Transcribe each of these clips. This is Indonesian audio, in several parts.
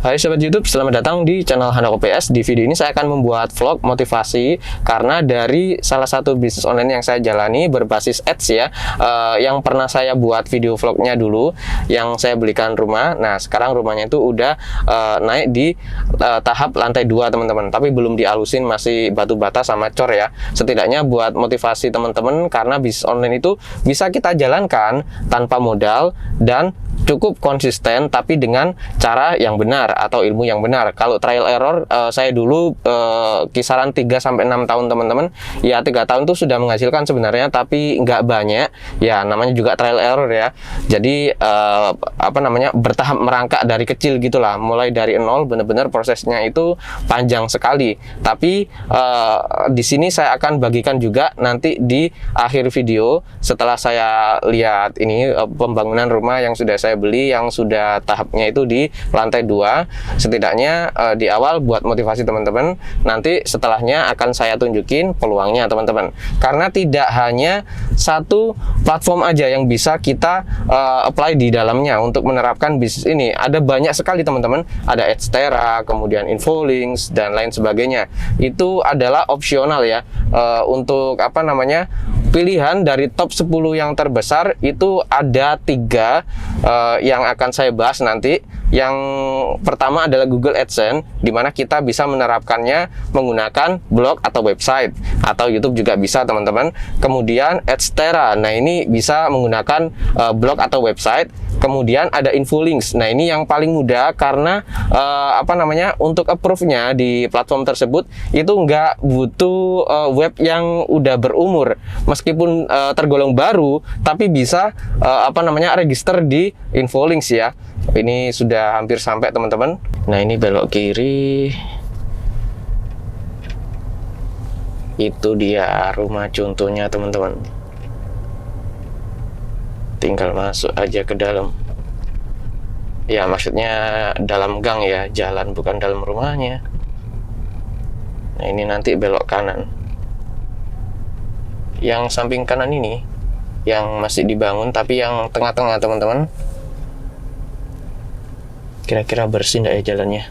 Hai Sobat YouTube, selamat datang di channel Handoko PS. Di video ini saya akan membuat vlog motivasi karena dari salah satu bisnis online yang saya jalani berbasis ads ya, yang pernah saya buat video vlognya dulu, yang saya belikan rumah. Nah sekarang rumahnya itu udah naik di tahap lantai 2 teman-teman, tapi belum dialusin, masih batu bata sama cor ya. Setidaknya buat motivasi teman-teman, karena bisnis online itu bisa kita jalankan tanpa modal dan cukup konsisten, tapi dengan cara yang benar atau ilmu yang benar. Kalau trial error, saya dulu kisaran 3-6 tahun teman-teman. Ya 3 tahun itu sudah menghasilkan sebenarnya, tapi nggak banyak. Ya namanya juga trial error ya. Jadi bertahap merangkak dari kecil gitulah. Mulai dari nol, benar-benar prosesnya itu panjang sekali. Tapi di sini saya akan bagikan juga nanti di akhir video setelah saya lihat ini pembangunan rumah yang sudah saya beli, yang sudah tahapnya itu di lantai 2. Setidaknya di awal buat motivasi teman-teman, nanti setelahnya akan saya tunjukin peluangnya teman-teman. Karena tidak hanya satu platform aja yang bisa kita apply di dalamnya untuk menerapkan bisnis ini. Ada banyak sekali teman-teman, ada Adstera, kemudian Infolinks dan lain sebagainya. Itu adalah opsional ya, untuk pilihan dari top 10 yang terbesar. Itu ada 3 yang akan saya bahas nanti. Yang pertama adalah Google AdSense, di mana kita bisa menerapkannya menggunakan blog atau website, atau YouTube juga bisa teman-teman. Kemudian Adstera, nah ini bisa menggunakan blog atau website. Kemudian ada Infolinks, nah ini yang paling mudah karena untuk approve-nya di platform tersebut itu nggak butuh web yang udah berumur, meskipun tergolong baru, tapi bisa register di Infolinks ya. Ini sudah hampir sampai teman-teman. Nah ini belok kiri, itu dia rumah contohnya teman-teman. Tinggal masuk aja ke dalam. Ya maksudnya dalam gang ya, jalan, bukan dalam rumahnya. Nah ini nanti belok kanan. Yang samping kanan ini yang masih dibangun, tapi yang tengah-tengah teman-teman, kira-kira bersih nggak ya jalannya?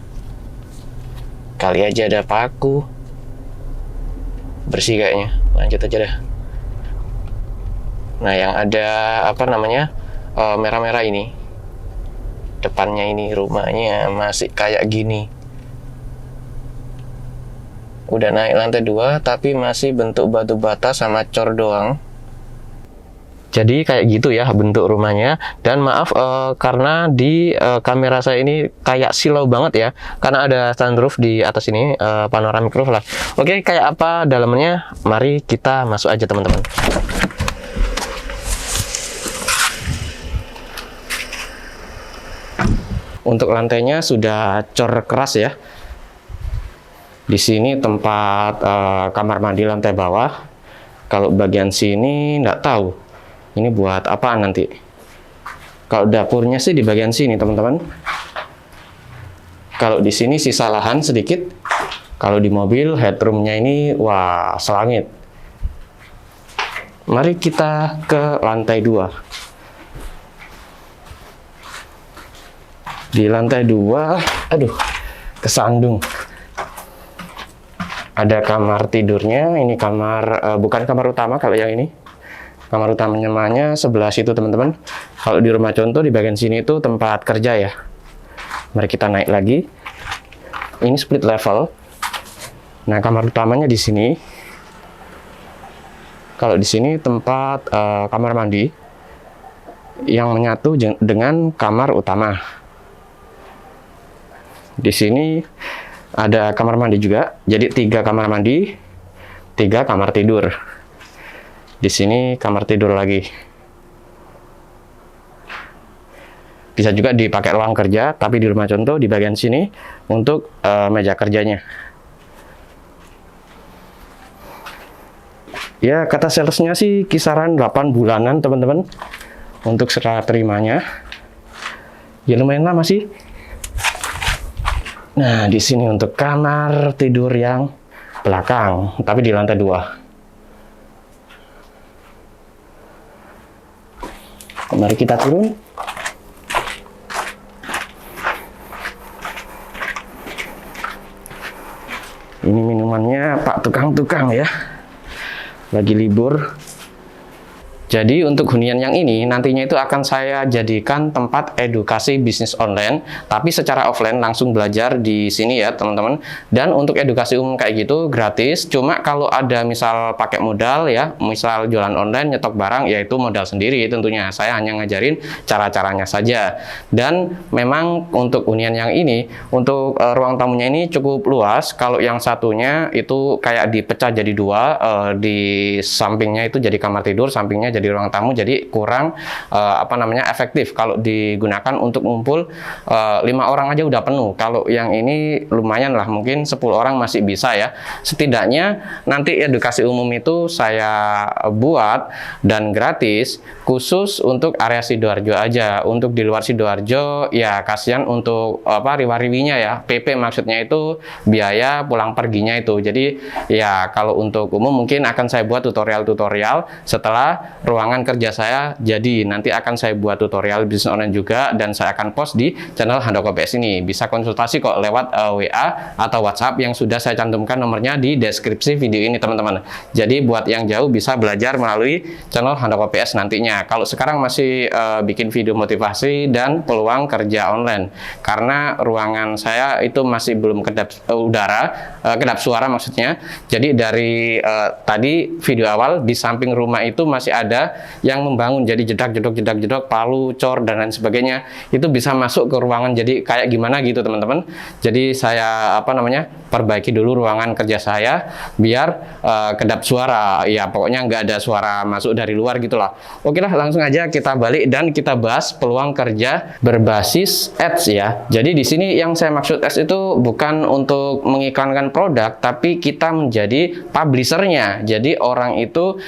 Kali aja ada paku. Bersih kayaknya, lanjut aja dah. Nah yang ada merah-merah ini, depannya ini rumahnya masih kayak gini. Udah naik lantai 2, tapi masih bentuk batu bata sama cor doang. Jadi kayak gitu ya bentuk rumahnya. Dan maaf karena di kamera saya ini kayak silau banget ya, karena ada sunroof di atas ini, panoramic roof lah. Oke, kayak apa dalamnya? Mari kita masuk aja teman-teman. Untuk lantainya sudah cor keras ya. Di sini tempat kamar mandi lantai bawah. Kalau bagian sini nggak tahu ini buat apa nanti. Kalau dapurnya sih di bagian sini teman-teman. Kalau di sini sisa lahan sedikit. Kalau di mobil headroomnya ini wah selangit. Mari kita ke lantai 2. Di lantai 2, aduh, kesandung. Ada kamar tidurnya. Ini kamar, bukan kamar utama kalau yang ini. Kamar utamanya sebelah situ teman-teman. Kalau di rumah contoh di bagian sini itu tempat kerja ya. Mari kita naik lagi. Ini split level. Nah kamar utamanya di sini. Kalau di sini tempat kamar mandi yang menyatu dengan kamar utama. Di sini ada kamar mandi juga. Jadi 3 kamar mandi, 3 kamar tidur. Di sini kamar tidur lagi. Bisa juga dipakai ruang kerja, tapi di rumah contoh di bagian sini untuk meja kerjanya. Ya kata salesnya sih kisaran 8 bulanan teman-teman untuk serah terimanya. Ya lumayan lama sih. Nah di sini untuk kamar tidur yang belakang, tapi di lantai 2. Mari kita turun. temannya Pak Tukang-tukang ya, lagi libur. Jadi untuk hunian yang ini nantinya itu akan saya jadikan tempat edukasi bisnis online, tapi secara offline langsung belajar di sini ya teman-teman. Dan untuk edukasi umum kayak gitu gratis, cuma kalau ada misal pakai modal ya, misal jualan online, nyetok barang, yaitu modal sendiri tentunya. Saya hanya ngajarin cara-caranya saja. Dan memang untuk hunian yang ini, untuk ruang tamunya ini cukup luas. Kalau yang satunya itu kayak dipecah jadi dua, di sampingnya itu jadi kamar tidur, sampingnya jadi ruang tamu, jadi kurang efektif kalau digunakan untuk ngumpul 5 orang aja udah penuh. Kalau yang ini lumayan lah, mungkin 10 orang masih bisa ya. Setidaknya nanti edukasi umum itu saya buat dan gratis khusus untuk area Sidoarjo aja. Untuk di luar Sidoarjo ya kasihan untuk riwa-riwinya ya, PP maksudnya itu biaya pulang perginya itu. Jadi ya kalau untuk umum mungkin akan saya buat tutorial-tutorial setelah ruangan kerja saya jadi. Nanti akan saya buat tutorial bisnis online juga dan saya akan post di channel Handoko PS ini. Bisa konsultasi kok lewat WA atau WhatsApp yang sudah saya cantumkan nomornya di deskripsi video ini teman-teman. Jadi buat yang jauh bisa belajar melalui channel Handoko PS nantinya. Kalau sekarang masih bikin video motivasi dan peluang kerja online, karena ruangan saya itu masih belum kedap kedap suara maksudnya. Jadi dari tadi video awal di samping rumah itu masih ada yang membangun, jadi jedak-jedok palu, cor dan lain sebagainya, itu bisa masuk ke ruangan jadi kayak gimana gitu teman-teman. Jadi saya perbaiki dulu ruangan kerja saya biar kedap suara ya, pokoknya nggak ada suara masuk dari luar gitulah. Oke lah, langsung aja kita balik dan kita bahas peluang kerja berbasis ads ya. Jadi di sini yang saya maksud ads itu bukan untuk mengiklankan produk, tapi kita menjadi publishernya. Jadi orang itu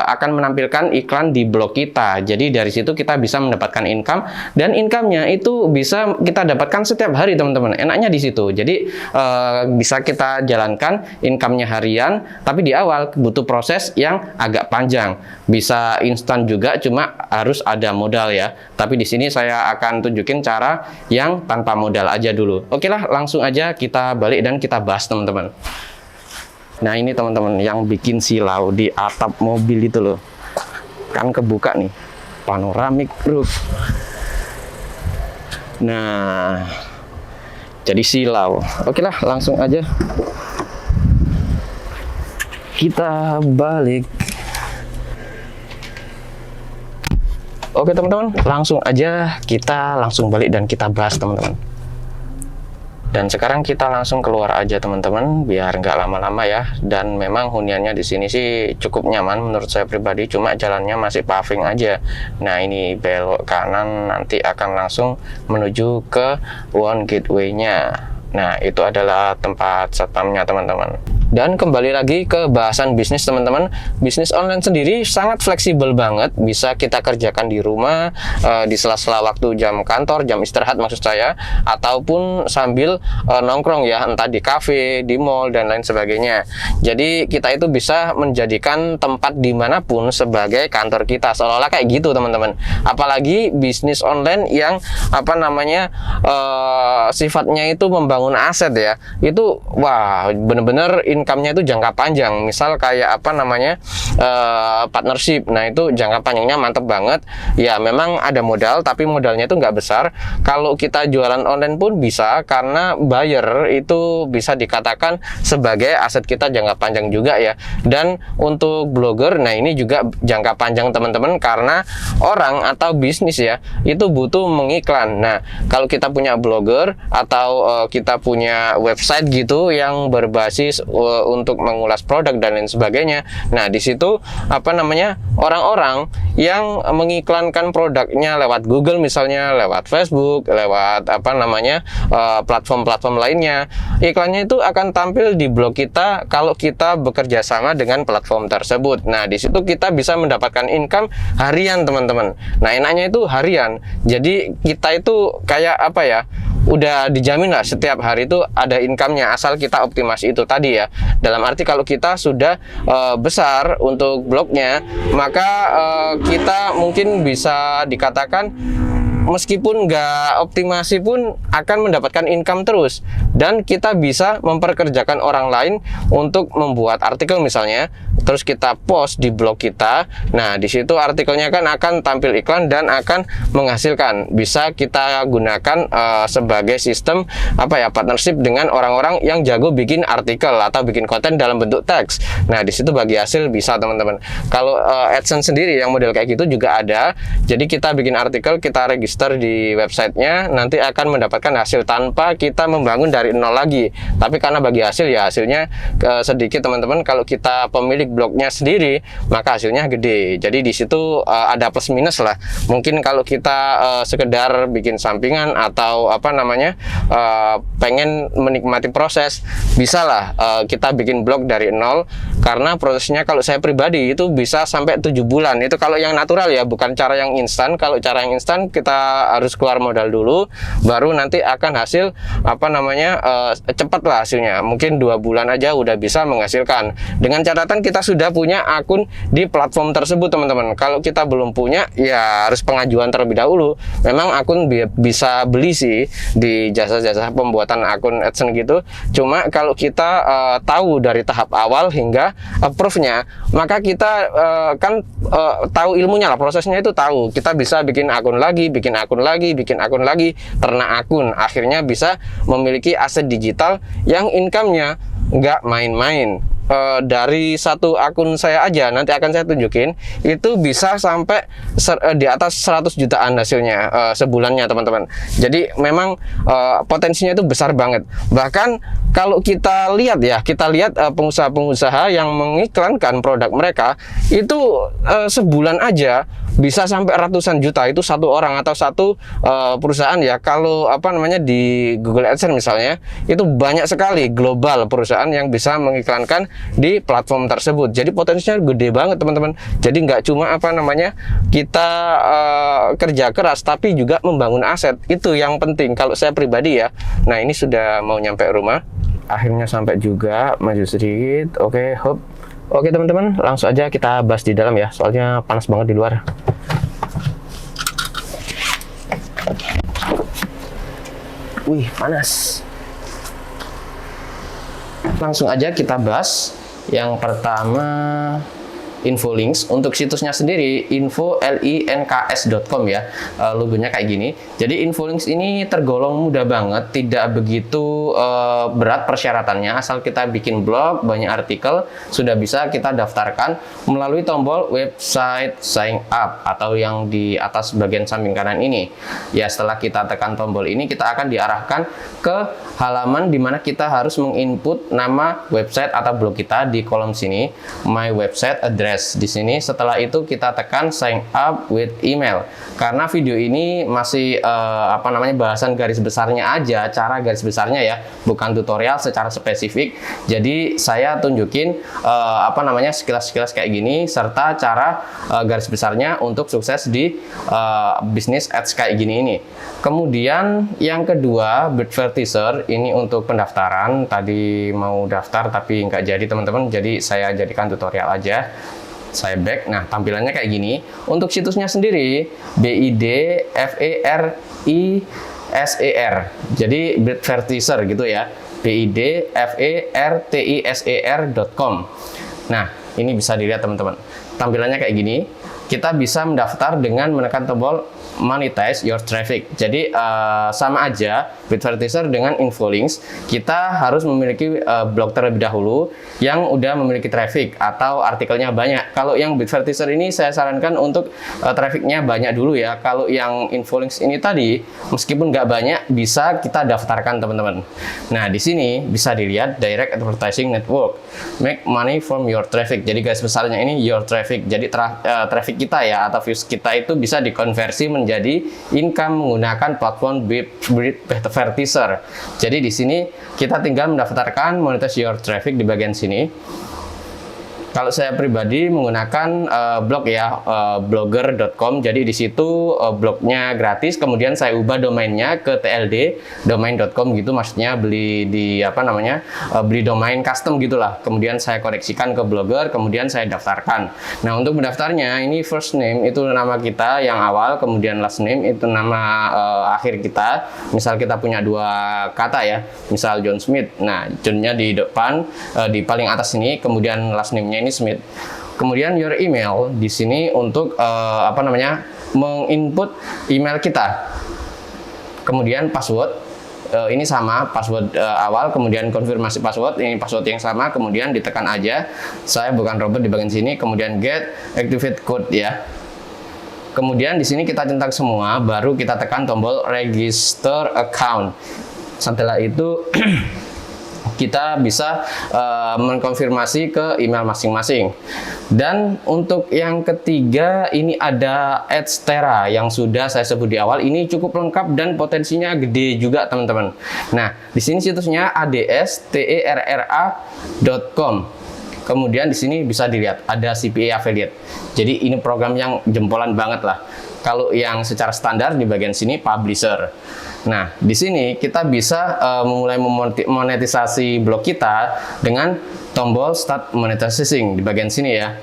akan menampilkan iklan di blog kita. Jadi dari situ kita bisa mendapatkan income, dan income-nya itu bisa kita dapatkan setiap hari teman-teman. Enaknya di situ. Jadi bisa kita jalankan income-nya harian, tapi di awal butuh proses yang agak panjang. Bisa instan juga, cuma harus ada modal ya. Tapi di sini saya akan tunjukin cara yang tanpa modal aja dulu. Oke lah, langsung aja kita balik dan kita bahas teman-teman. Nah ini teman-teman yang bikin silau di atap mobil itu loh, kan kebuka nih, panoramic roof. Nah jadi silau. Oke lah, langsung aja kita balik. Oke teman-teman, langsung aja kita balik dan kita bahas teman-teman. Dan sekarang kita langsung keluar aja teman-teman, biar nggak lama-lama ya. Dan memang huniannya di sini sih cukup nyaman menurut saya pribadi, cuma jalannya masih paving aja. Nah ini belok kanan nanti akan langsung menuju ke One Gateway-nya. Nah itu adalah tempat satpamnya teman-teman. Dan kembali lagi ke bahasan bisnis teman-teman. Bisnis online sendiri sangat fleksibel banget, bisa kita kerjakan di rumah, di sela-sela waktu jam kantor, jam istirahat maksud saya, ataupun sambil nongkrong ya, entah di cafe, di mall dan lain sebagainya. Jadi kita itu bisa menjadikan tempat dimanapun sebagai kantor kita, seolah-olah kayak gitu teman-teman. Apalagi bisnis online yang sifatnya itu membangun aset ya, itu wah bener-bener income-nya itu jangka panjang. Misal kayak partnership, nah itu jangka panjangnya mantep banget ya. Memang ada modal, tapi modalnya itu nggak besar. Kalau kita jualan online pun bisa, karena buyer itu bisa dikatakan sebagai aset kita jangka panjang juga ya. Dan untuk blogger, nah ini juga jangka panjang teman-teman, karena orang atau bisnis ya itu butuh mengiklan. Nah kalau kita punya blogger atau kita punya website gitu yang berbasis untuk mengulas produk dan lain sebagainya, nah di situ orang-orang yang mengiklankan produknya lewat Google misalnya, lewat Facebook, lewat platform-platform lainnya, iklannya itu akan tampil di blog kita kalau kita bekerja sama dengan platform tersebut. Nah di situ kita bisa mendapatkan income harian teman-teman. Nah enaknya itu harian, jadi kita itu kayak udah dijamin lah setiap hari itu ada income-nya, asal kita optimasi itu tadi ya. Dalam arti kalau kita sudah besar untuk blognya, maka kita mungkin bisa dikatakan meskipun nggak optimasi pun akan mendapatkan income terus, dan kita bisa memperkerjakan orang lain untuk membuat artikel misalnya, terus kita post di blog kita. Nah, di situ artikelnya kan akan tampil iklan dan akan menghasilkan. Bisa kita gunakan sebagai sistem partnership dengan orang-orang yang jago bikin artikel atau bikin konten dalam bentuk teks. Nah, di situ bagi hasil bisa teman-teman. Kalau AdSense sendiri yang model kayak gitu juga ada. Jadi kita bikin artikel, kita register di websitenya, nanti akan mendapatkan hasil tanpa kita membangun dari nol lagi. Tapi karena bagi hasil ya hasilnya sedikit teman-teman. Kalau kita pemilik blognya sendiri maka hasilnya gede. Jadi di situ ada plus minus lah. Mungkin kalau kita sekedar bikin sampingan atau pengen menikmati proses, bisalah kita bikin blog dari nol. Karena prosesnya kalau saya pribadi itu bisa sampai 7 bulan. Itu kalau yang natural ya, bukan cara yang instan. Kalau cara yang instan kita harus keluar modal dulu, baru nanti akan hasil cepat lah hasilnya. Mungkin 2 bulan aja udah bisa menghasilkan. Dengan catatan kita sudah punya akun di platform tersebut teman-teman. Kalau kita belum punya ya harus pengajuan terlebih dahulu. Memang akun bisa beli sih di jasa-jasa pembuatan akun AdSense gitu. Cuma kalau kita tahu dari tahap awal hingga approve-nya, maka kita tahu ilmunya lah, prosesnya itu tahu. Kita bisa bikin akun lagi, bikin akun lagi, bikin akun lagi, ternak akun. Akhirnya bisa memiliki aset digital yang income-nya nggak main-main. Dari satu akun saya aja, nanti akan saya tunjukin, itu bisa sampai di atas 100 jutaan hasilnya sebulannya teman-teman. Jadi memang potensinya itu besar banget. Bahkan kalau kita lihat pengusaha-pengusaha yang mengiklankan produk mereka itu sebulan aja bisa sampai ratusan juta. Itu satu orang atau satu perusahaan ya. Kalau di Google AdSense misalnya, itu banyak sekali global perusahaan yang bisa mengiklankan di platform tersebut. Jadi potensinya gede banget teman-teman. Jadi nggak cuma kita kerja keras, tapi juga membangun aset. Itu yang penting kalau saya pribadi ya. Nah, ini sudah mau nyampe rumah, akhirnya sampai juga, maju sedikit. Oke, hop. Oke teman-teman, langsung aja kita bahas di dalam ya, soalnya panas banget di luar. Wih, panas. Langsung aja kita bahas. Yang pertama, Infolinks. Untuk situsnya sendiri infolinks.com ya, logonya kayak gini. Jadi Infolinks ini tergolong mudah banget, tidak begitu berat persyaratannya. Asal kita bikin blog, banyak artikel, sudah bisa kita daftarkan melalui tombol website sign up atau yang di atas bagian samping kanan ini. Ya, setelah kita tekan tombol ini, kita akan diarahkan ke halaman di mana kita harus menginput nama website atau blog kita di kolom sini, my website address. Di sini setelah itu kita tekan sign up with email. Karena video ini masih bahasan garis besarnya aja, cara garis besarnya ya, bukan tutorial secara spesifik. Jadi saya tunjukin sekilas-sekilas kayak gini serta cara garis besarnya untuk sukses di bisnis ads kayak gini ini. Kemudian yang kedua, Advertiser ini untuk pendaftaran. Tadi mau daftar tapi nggak jadi teman-teman, jadi saya jadikan tutorial aja. Saya back. Nah, tampilannya kayak gini. Untuk situsnya sendiri BIDFERTISER. Jadi Advertiser gitu ya. BIDFERTISER.com. Nah, ini bisa dilihat teman-teman. Tampilannya kayak gini. Kita bisa mendaftar dengan menekan tombol monetize your traffic. Jadi sama aja Advertiser dengan Infolinks. Kita harus memiliki blog terlebih dahulu yang udah memiliki traffic atau artikelnya banyak. Kalau yang Advertiser ini saya sarankan untuk trafficnya banyak dulu ya. Kalau yang Infolinks ini tadi meskipun nggak banyak, bisa kita daftarkan teman-teman. Nah, di sini bisa dilihat direct advertising network, make money from your traffic. Jadi garis besarnya ini your traffic. Jadi traffic kita ya atau views kita itu bisa dikonversi menjadi income menggunakan platform Advertiser. Jadi di sini kita tinggal mendaftarkan monetize your traffic di bagian sini. Kalau saya pribadi menggunakan blog ya, blogger.com. Jadi di situ blognya gratis, kemudian saya ubah domainnya ke TLD domain.com gitu, maksudnya beli di beli domain custom gitulah. Kemudian saya koneksikan ke Blogger, kemudian saya daftarkan. Nah, untuk mendaftarnya ini first name itu nama kita yang awal, kemudian last name itu nama akhir kita. Misal kita punya 2 kata ya, misal John Smith. Nah, John-nya di depan di paling atas ini, kemudian last name-nya ini Smith. Kemudian your email di sini untuk menginput email kita. Kemudian password ini sama password awal, kemudian konfirmasi password, ini password yang sama, kemudian ditekan aja. Saya bukan Robert di bagian sini, kemudian get activate code ya. Kemudian di sini kita centang semua, baru kita tekan tombol register account. Setelah itu kita bisa mengkonfirmasi ke email masing-masing. Dan untuk yang ketiga ini ada Adstera yang sudah saya sebut di awal. Ini cukup lengkap dan potensinya gede juga teman-teman. Nah, di sini situsnya adsterra.com. Kemudian di sini bisa dilihat ada CPA affiliate. Jadi ini program yang jempolan banget lah. Kalau yang secara standar di bagian sini publisher. Nah, di sini kita bisa memulai memonetisasi blog kita dengan tombol Start Monetizing di bagian sini ya.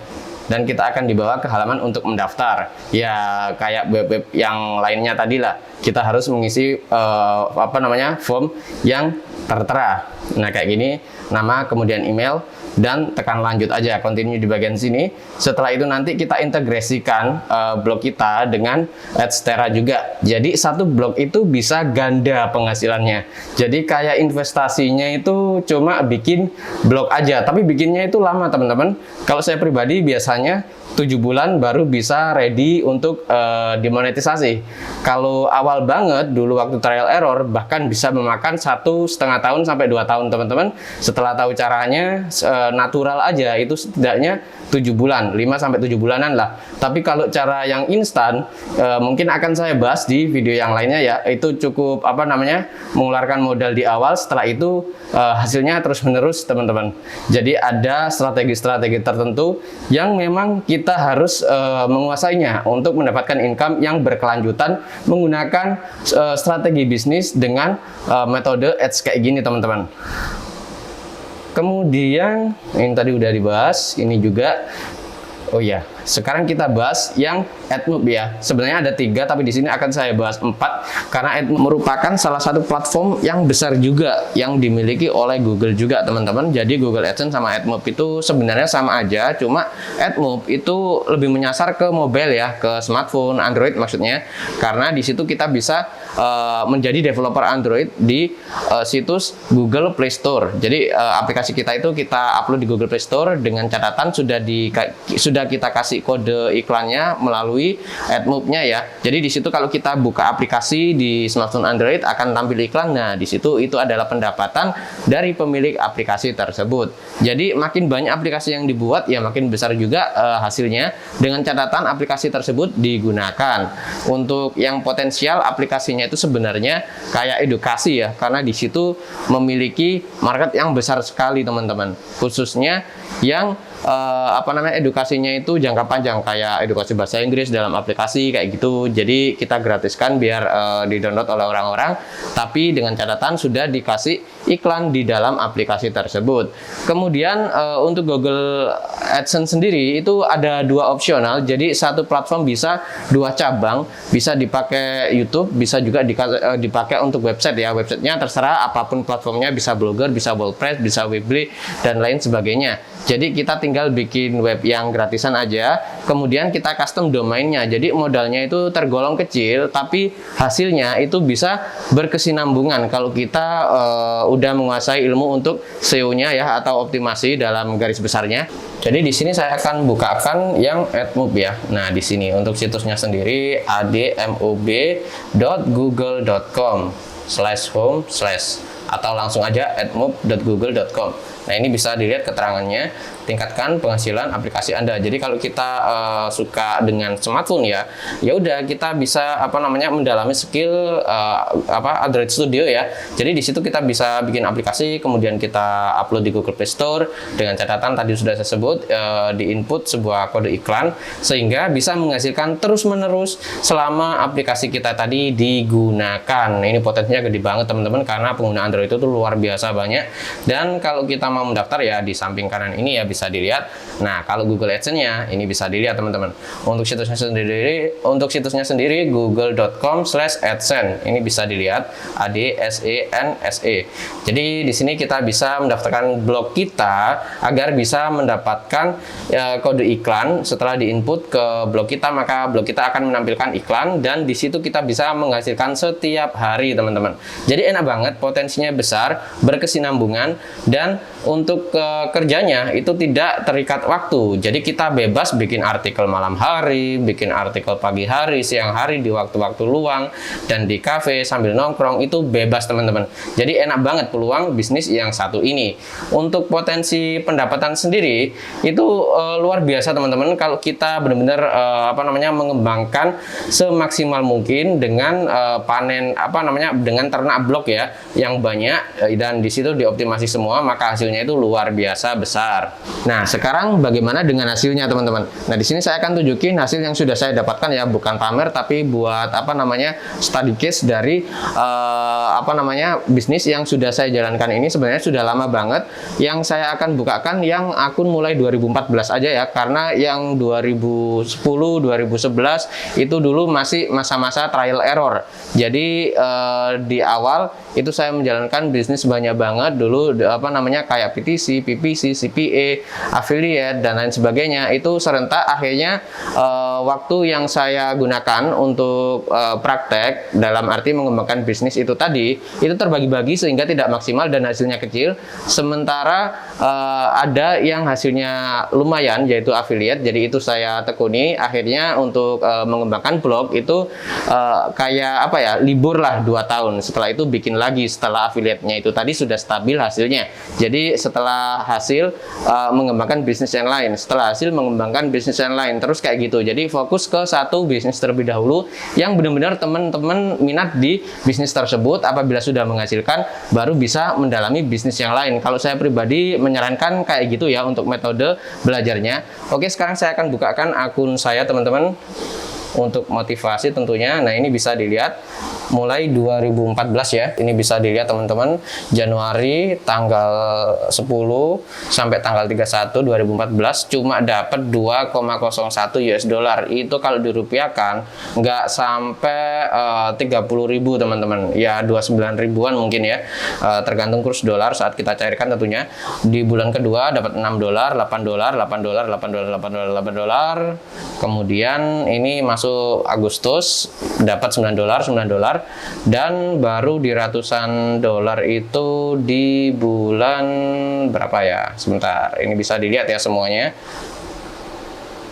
Dan kita akan dibawa ke halaman untuk mendaftar. Ya, kayak web-web yang lainnya tadi lah. Kita harus mengisi form yang tertera. Nah, kayak gini, nama, kemudian email, dan tekan lanjut aja, continue di bagian sini. Setelah itu nanti kita integrasikan blog kita dengan Adstera juga. Jadi satu blog itu bisa ganda penghasilannya. Jadi kayak investasinya itu cuma bikin blog aja, tapi bikinnya itu lama teman-teman. Kalau saya pribadi biasanya 7 bulan baru bisa ready untuk dimonetisasi. Kalau awal banget dulu waktu trial error bahkan bisa memakan 1,5 tahun sampai 2 tahun teman-teman. Setelah tahu caranya natural aja itu setidaknya 7 bulan, 5 sampai 7 bulanan lah. Tapi kalau cara yang instan mungkin akan saya bahas di video yang lainnya ya. Itu cukup mengeluarkan modal di awal, setelah itu hasilnya terus-menerus teman-teman. Jadi ada strategi-strategi tertentu yang memang kita harus menguasainya untuk mendapatkan income yang berkelanjutan menggunakan strategi bisnis dengan metode ads kayak gini teman-teman. Kemudian ini tadi udah dibahas, ini juga. Oh ya, sekarang kita bahas yang AdMob ya. Sebenarnya ada 3, tapi di sini akan saya bahas 4 karena AdMob merupakan salah satu platform yang besar juga yang dimiliki oleh Google juga teman-teman. Jadi Google AdSense sama AdMob itu sebenarnya sama aja, cuma AdMob itu lebih menyasar ke mobile ya, ke smartphone, Android maksudnya. Karena di situ kita bisa menjadi developer Android di situs Google Play Store. Jadi aplikasi kita itu kita upload di Google Play Store dengan catatan sudah kita kasih kode iklannya melalui AdMob-nya ya. Jadi di situ kalau kita buka aplikasi di smartphone Android akan tampil iklan. Nah, di situ itu adalah pendapatan dari pemilik aplikasi tersebut. Jadi makin banyak aplikasi yang dibuat ya makin besar juga hasilnya, dengan catatan aplikasi tersebut digunakan. Untuk yang potensial aplikasinya itu sebenarnya kayak edukasi ya, karena di situ memiliki market yang besar sekali teman-teman. Khususnya yang edukasinya itu jangka panjang kayak edukasi bahasa Inggris dalam aplikasi kayak gitu. Jadi kita gratiskan biar di-download oleh orang-orang, tapi dengan catatan sudah dikasih iklan di dalam aplikasi tersebut. Kemudian untuk Google AdSense sendiri itu ada 2 opsional. Jadi satu platform bisa 2 cabang, bisa dipakai YouTube, bisa juga dipakai untuk website ya. Websitenya terserah apapun platformnya, bisa Blogger, bisa WordPress, bisa Weebly dan lain sebagainya. Jadi kita tinggal bikin web yang gratisan aja, kemudian kita custom domainnya. Jadi modalnya itu tergolong kecil, tapi hasilnya itu bisa berkesinambungan kalau kita udah menguasai ilmu untuk SEO-nya ya, atau optimasi dalam garis besarnya. Jadi di sini saya akan bukakan yang AdMob ya. Nah, di sini untuk situsnya sendiri admob.google.com/home/ atau langsung aja admob.google.com. Nah, ini bisa dilihat keterangannya. tingkatkan penghasilan aplikasi Anda. Jadi kalau kita suka dengan smartphone ya udah kita bisa mendalami skill Android Studio ya. Jadi di situ kita bisa bikin aplikasi, kemudian kita upload di Google Play Store dengan catatan tadi sudah saya sebut, di input sebuah kode iklan sehingga bisa menghasilkan terus-menerus selama aplikasi kita tadi digunakan. Ini potensinya gede banget teman-teman, karena pengguna Android itu tuh luar biasa banyak. Dan kalau kita mau mendaftar ya di samping kanan ini ya bisa dilihat. Nah, kalau Google AdSense-nya ini bisa dilihat teman-teman. Untuk situsnya sendiri google.com/adsense. Ini bisa dilihat ADSENSE. Jadi di sini kita bisa mendaftarkan blog kita agar bisa mendapatkan kode iklan. Setelah diinput ke blog kita, maka blog kita akan menampilkan iklan dan di situ kita bisa menghasilkan setiap hari teman-teman. Jadi enak banget, potensinya besar, berkesinambungan, dan untuk kerjanya itu tidak terikat waktu. Jadi kita bebas bikin artikel malam hari, bikin artikel pagi hari, siang hari, di waktu-waktu luang, dan di cafe sambil nongkrong itu bebas teman-teman. Jadi enak banget peluang bisnis yang satu ini. Untuk potensi pendapatan sendiri itu luar biasa teman-teman kalau kita benar-benar mengembangkan semaksimal mungkin dengan dengan ternak blok ya yang banyak, dan di situ dioptimasi semua, maka hasilnya itu luar biasa besar. Nah, sekarang bagaimana dengan hasilnya teman-teman? Nah, di sini saya akan tunjukin hasil yang sudah saya dapatkan ya, bukan pamer tapi buat study case dari bisnis yang sudah saya jalankan ini. Sebenarnya sudah lama banget. Yang saya akan bukakan yang akun mulai 2014 aja ya, karena yang 2010 2011 itu dulu masih masa-masa trial error. Jadi di awal itu saya menjalankan bisnis banyak banget dulu, kayak PTC, PPC, CPA, affiliate, dan lain sebagainya. Itu serentak akhirnya waktu yang saya gunakan untuk praktek dalam arti mengembangkan bisnis itu tadi, itu terbagi-bagi sehingga tidak maksimal dan hasilnya kecil. Sementara ada yang hasilnya lumayan, yaitu affiliate. Jadi itu saya tekuni. Akhirnya untuk mengembangkan blog itu libur lah 2 tahun. Setelah itu bikin lagi setelah affiliate-nya itu tadi sudah stabil hasilnya. Jadi setelah hasil mengembangkan bisnis yang lain, setelah hasil mengembangkan bisnis yang lain, terus kayak gitu. Jadi fokus ke satu bisnis terlebih dahulu yang benar-benar teman-teman minat di bisnis tersebut. Apabila sudah menghasilkan, baru bisa mendalami bisnis yang lain. Kalau saya pribadi menyarankan kayak gitu ya untuk metode belajarnya. Oke, sekarang saya akan bukakan akun saya teman-teman untuk motivasi tentunya. Nah, ini bisa dilihat mulai 2014 ya. Ini bisa dilihat teman-teman, Januari tanggal 10 sampai tanggal 31 2014 cuma dapat 2,01 US dollar. Itu kalau dirupiahkan nggak sampai 30.000 teman-teman. Ya 29 ribuan mungkin ya. Tergantung kurs dolar saat kita cairkan tentunya. Di bulan kedua dapat 6 dolar, 8 dolar, 8 dolar, 8 dolar, 8 dolar, 8 dolar. Kemudian ini masuk Agustus dapat 9 dolar, 9 dolar, dan baru di ratusan dolar itu di bulan berapa ya? Sebentar, ini bisa dilihat ya semuanya.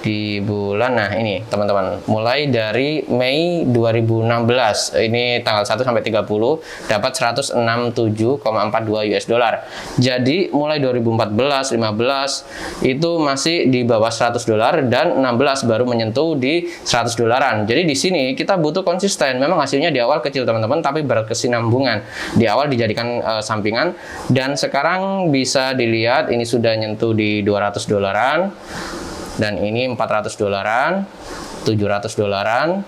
Di bulan, nah ini teman-teman, mulai dari Mei 2016, ini tanggal 1 sampai 30 dapat 167,42 US dollar. Jadi mulai 2014, 15 itu masih di bawah 100 dolar dan 16 baru menyentuh di 100 dolaran. Jadi di sini kita butuh konsisten. Memang hasilnya di awal kecil teman-teman, tapi berkesinambungan. Di awal dijadikan sampingan, dan sekarang bisa dilihat ini sudah nyentuh di 200 dolaran. Dan ini 400 dolaran, 700 dolaran,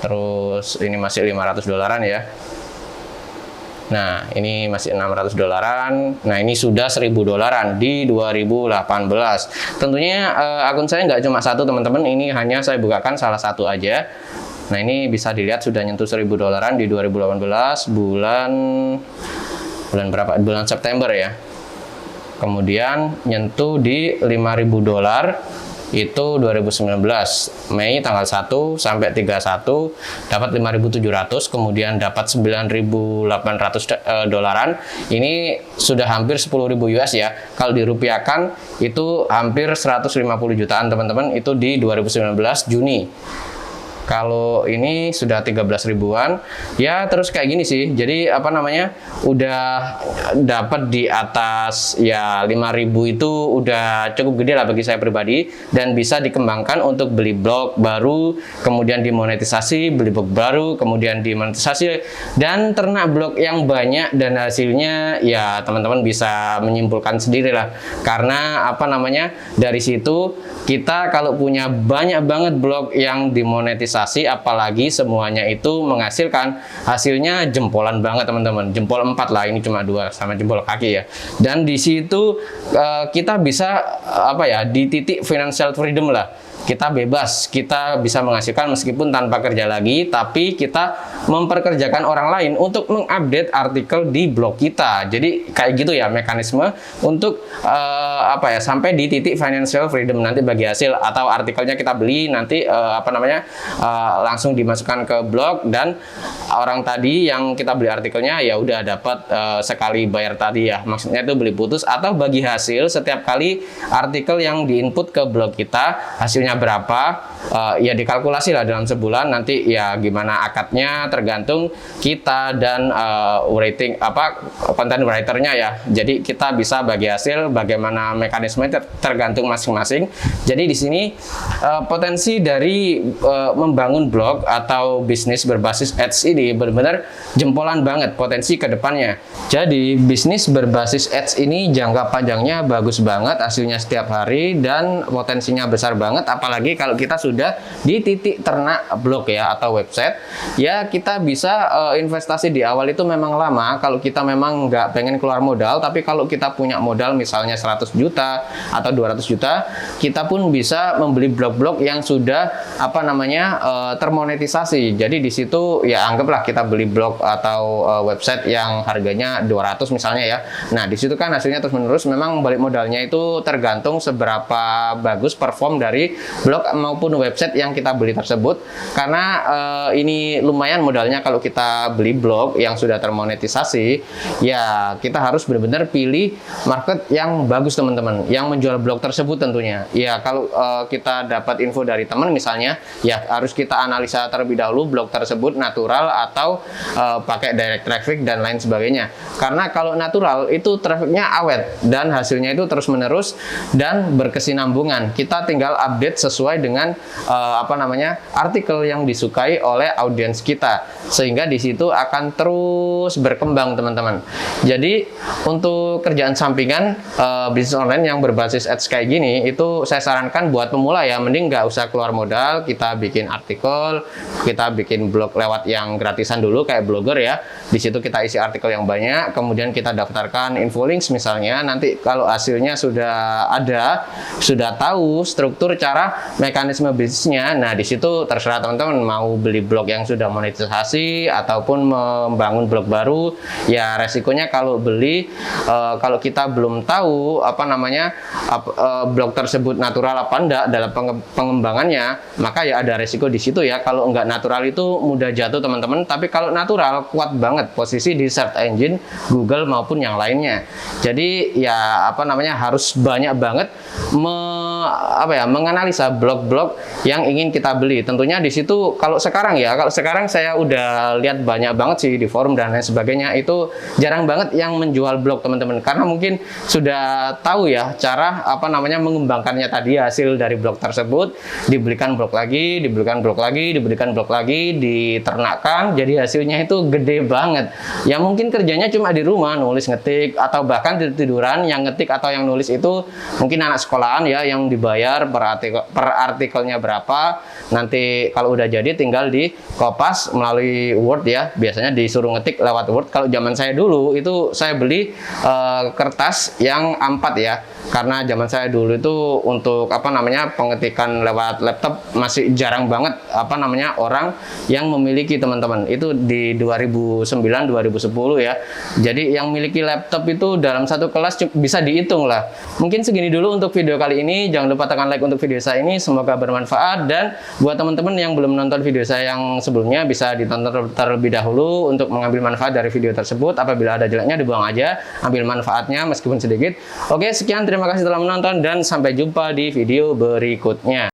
terus ini masih 500 dolaran ya. Nah, ini masih 600 dolaran. Nah, ini sudah 1000 dolaran di 2018. Tentunya akun saya nggak cuma satu teman-teman, ini hanya saya bukakan salah satu aja. Nah, ini bisa dilihat sudah nyentuh 1000 dolaran di 2018, bulan berapa? Bulan September ya. Kemudian nyentuh di 5.000 dolar itu 2019 Mei tanggal 1 sampai 31 dapat 5.700, kemudian dapat 9.800 dolaran. Ini sudah hampir 10.000 US ya. Kalau dirupiahkan itu hampir 150 jutaan teman-teman, itu di 2019 Juni. Kalau ini sudah 13 ribuan. Ya terus kayak gini sih. Jadi apa namanya? Udah dapat di atas ya 5.000 itu udah cukup gede lah bagi saya pribadi, dan bisa dikembangkan untuk beli blog baru, kemudian dimonetisasi, beli blog baru, kemudian dimonetisasi, dan ternak blog yang banyak, dan hasilnya ya teman-teman bisa menyimpulkan sendiri lah. Karena apa namanya, dari situ kita kalau punya banyak banget blog yang dimonetisasi, apalagi semuanya itu menghasilkan, hasilnya jempolan banget teman-teman, jempol 4 lah, ini cuma 2 sama jempol kaki ya. Dan di situ kita bisa apa ya, di titik financial freedom lah. Kita bebas, kita bisa menghasilkan meskipun tanpa kerja lagi, tapi kita memperkerjakan orang lain untuk mengupdate artikel di blog kita. Jadi kayak gitu ya mekanisme untuk apa ya, sampai di titik financial freedom nanti bagi hasil atau artikelnya kita beli nanti apa namanya, langsung dimasukkan ke blog, dan orang tadi yang kita beli artikelnya ya udah dapat sekali bayar tadi ya, maksudnya itu beli putus, atau bagi hasil setiap kali artikel yang diinput ke blog kita hasilnya berapa, ya dikalkulasi lah dalam sebulan nanti ya, gimana akadnya tergantung kita dan rating apa content writernya ya. Jadi kita bisa bagi hasil, bagaimana mekanisme tergantung masing-masing. Jadi di sini potensi dari membangun blog atau bisnis berbasis ads ini benar-benar jempolan banget potensi ke depannya. Jadi bisnis berbasis ads ini jangka panjangnya bagus banget, hasilnya setiap hari, dan potensinya besar banget. Apalagi kalau kita sudah di titik ternak blog ya atau website, ya kita bisa investasi di awal itu memang lama kalau kita memang nggak pengen keluar modal. Tapi kalau kita punya modal misalnya 100 juta atau 200 juta, kita pun bisa membeli blog-blog yang sudah apa namanya termonetisasi. Jadi di situ ya anggaplah kita beli blog atau website yang harganya 200 misalnya ya. Nah di situ kan hasilnya terus menerus, memang balik modalnya itu tergantung seberapa bagus perform dari blog maupun website yang kita beli tersebut. Karena ini lumayan modalnya kalau kita beli blog yang sudah termonetisasi, ya kita harus benar-benar pilih market yang bagus teman-teman, yang menjual blog tersebut tentunya. Ya kalau kita dapat info dari teman misalnya, ya harus kita analisa terlebih dahulu blog tersebut natural atau pakai direct traffic dan lain sebagainya. Karena kalau natural itu trafficnya awet dan hasilnya itu terus menerus dan berkesinambungan. Kita tinggal update sesuai dengan apa namanya artikel yang disukai oleh audiens kita, sehingga di situ akan terus berkembang teman-teman. Jadi untuk kerjaan sampingan bisnis online yang berbasis ads kayak gini, itu saya sarankan buat pemula ya, mending nggak usah keluar modal. Kita bikin artikel, kita bikin blog lewat yang gratisan dulu kayak blogger ya. Di situ kita isi artikel yang banyak, kemudian kita daftarkan infolinks misalnya. Nanti kalau hasilnya sudah ada, sudah tahu struktur cara mekanisme bisnisnya, nah di situ terserah teman-teman mau beli blog yang sudah monetisasi ataupun membangun blog baru. Ya resikonya kalau beli kalau kita belum tahu apa namanya blog tersebut natural apa enggak dalam pengembangannya, maka ya ada resiko di situ ya. Kalau enggak natural itu mudah jatuh teman-teman, tapi kalau natural kuat banget posisi di search engine Google maupun yang lainnya. Jadi ya apa namanya harus banyak banget menganalisa blog-blog yang ingin kita beli. Tentunya di situ kalau sekarang saya udah lihat banyak banget sih di forum dan lain sebagainya, itu jarang banget yang menjual blog teman-teman, karena mungkin sudah tahu ya cara apa namanya mengembangkannya tadi, hasil dari blog tersebut dibelikan blog lagi, dibelikan blog lagi, dibelikan blog lagi, diternakkan, jadi hasilnya itu gede banget. Ya mungkin kerjanya cuma di rumah nulis ngetik, atau bahkan tiduran yang ngetik atau yang nulis itu mungkin anak sekolahan ya, yang dibayar per artikelnya berapa, nanti kalau udah jadi tinggal di kopas melalui Word ya, biasanya disuruh ngetik lewat Word. Kalau zaman saya dulu itu saya beli kertas yang A4 ya, karena zaman saya dulu itu untuk apa namanya pengetikan lewat laptop masih jarang banget apa namanya orang yang memiliki teman-teman, itu di 2009-2010 ya. Jadi yang memiliki laptop itu dalam satu kelas bisa dihitung lah. Mungkin segini dulu untuk video kali ini. Jangan lupa tekan like untuk video saya ini, semoga bermanfaat. Dan buat teman-teman yang belum nonton video saya yang sebelumnya, bisa ditonton terlebih dahulu untuk mengambil manfaat dari video tersebut. Apabila ada jeleknya dibuang aja, ambil manfaatnya meskipun sedikit. Oke, sekian, terima kasih telah menonton dan sampai jumpa di video berikutnya.